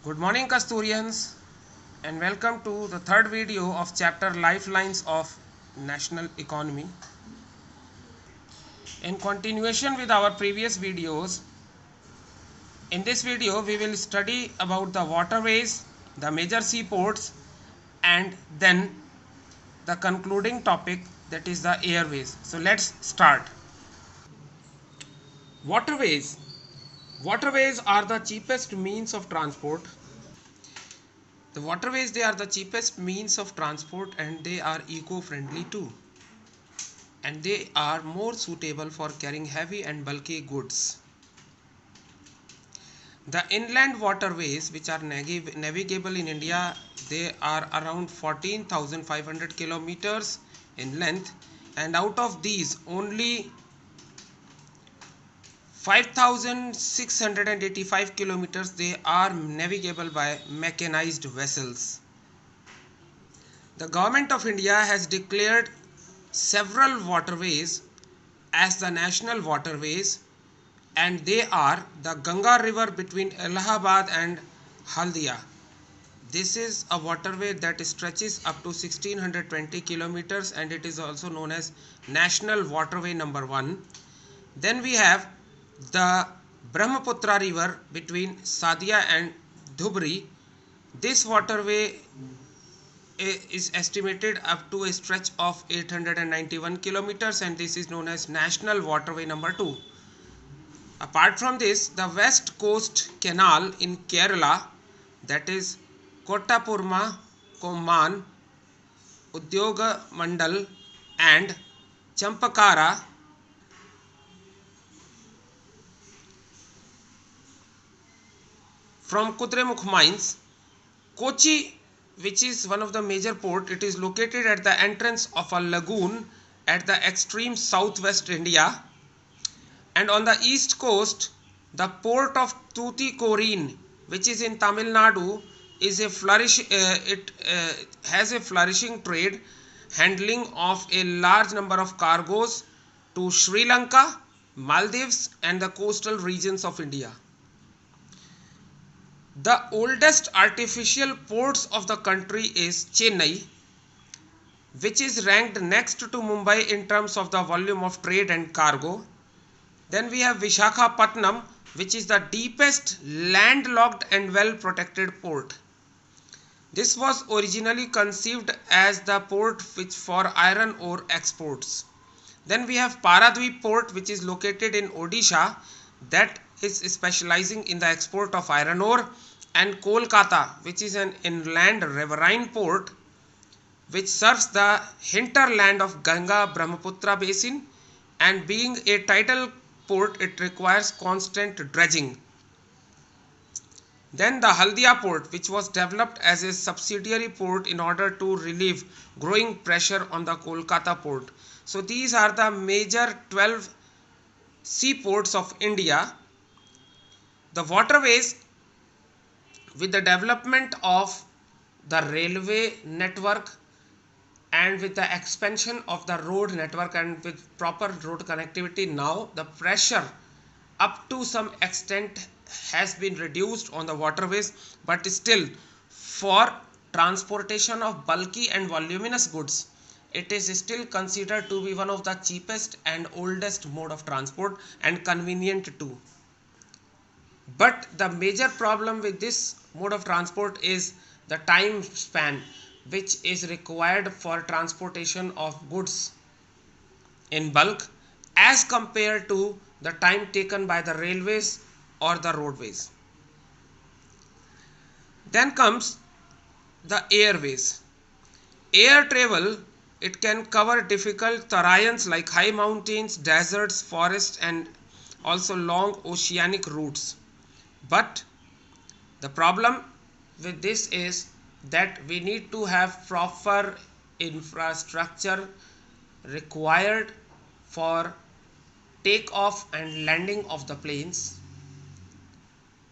Good morning, Kasturians, and welcome to the third video of chapter Lifelines of National Economy. In continuation with our previous videos, in this video we will study about the waterways, the major seaports, and then the concluding topic, that is the airways. So let's start. Waterways. Waterways are the cheapest means of transport. The waterways, they are the cheapest means of transport and they are eco-friendly too. And they are more suitable for carrying heavy and bulky goods. The inland waterways which are navigable in India, they are around 14,500 kilometers in length, and out of these only 5,685 kilometers they are navigable by mechanized vessels. The government of India has declared several waterways as the national waterways, and they are the Ganga river between Allahabad and Haldia. This is a waterway that stretches up to 1620 kilometers and it is also known as National Waterway number 1. Then we have the Brahmaputra river between Sadia and Dhubri. This waterway is estimated up to a stretch of 891 kilometers and this is known as National Waterway number 2. Apart from this, the West Coast Canal in Kerala, that is Kottapurma, Komman, Udyoga Mandal and Champakara, from Kudremukh mines. Kochi, which is one of the major port, it is located at the entrance of a lagoon at the extreme southwest India. And on the east coast, the port of Tuticorin, which is in Tamil Nadu, is has a flourishing trade, handling of a large number of cargoes to Sri Lanka, Maldives and the coastal regions of India. The oldest artificial ports of the country is Chennai, which is ranked next to Mumbai in terms of the volume of trade and cargo. Then we have Visakhapatnam, which is the deepest landlocked and well protected port. This was originally conceived as the port which for iron ore exports. Then we have Paradweep port, which is located in Odisha, that is specializing in the export of iron ore, and Kolkata, which is an inland riverine port which serves the hinterland of Ganga Brahmaputra basin, and being a tidal port it requires constant dredging. Then the Haldia port, which was developed as a subsidiary port in order to relieve growing pressure on the Kolkata port. So these are the major 12 seaports of India. The waterways, with the development of the railway network and with the expansion of the road network and with proper road connectivity, now the pressure up to some extent has been reduced on the waterways, but still for transportation of bulky and voluminous goods it is still considered to be one of the cheapest and oldest mode of transport and convenient too. But the major problem with this mode of transport is the time span which is required for transportation of goods in bulk as compared to the time taken by the railways or the roadways. Then comes the airways. Air travel, it can cover difficult terrains like high mountains, deserts, forests and also long oceanic routes. But the problem with this is that we need to have proper infrastructure required for takeoff and landing of the planes.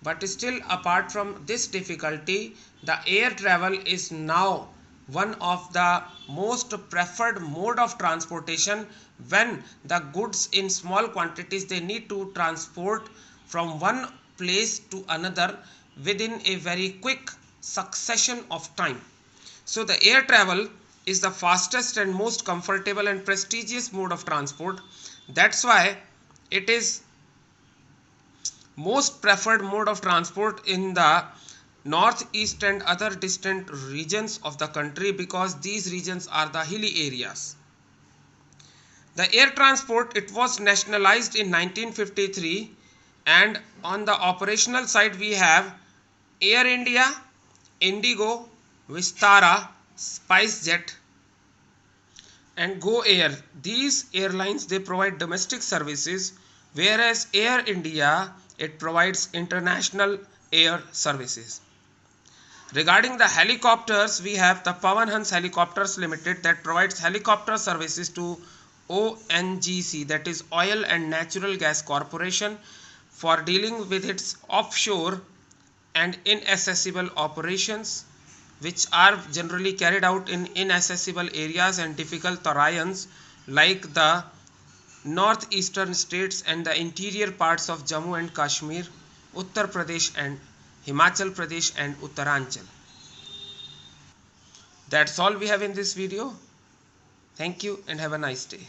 But still, apart from this difficulty, the air travel is now one of the most preferred mode of transportation when the goods in small quantities they need to transport from one place to another within a very quick succession of time. So the air travel is the fastest and most comfortable and prestigious mode of transport. That's why it is most preferred mode of transport in the northeast and other distant regions of the country, because these regions are the hilly areas. The air transport, it was nationalized in 1953, and on the operational side we have Air India, Indigo, Vistara, SpiceJet and Go Air. These airlines, they provide domestic services, whereas Air India, it provides international air services. Regarding the helicopters, we have the Pawan Hans Helicopters Limited, that provides helicopter services to ONGC, that is Oil and Natural Gas Corporation, for dealing with its offshore and inaccessible operations, which are generally carried out in inaccessible areas and difficult terrains like the northeastern states and the interior parts of Jammu and Kashmir, Uttar Pradesh and Himachal Pradesh and Uttaranchal. That's all we have in this video. Thank you and have a nice day.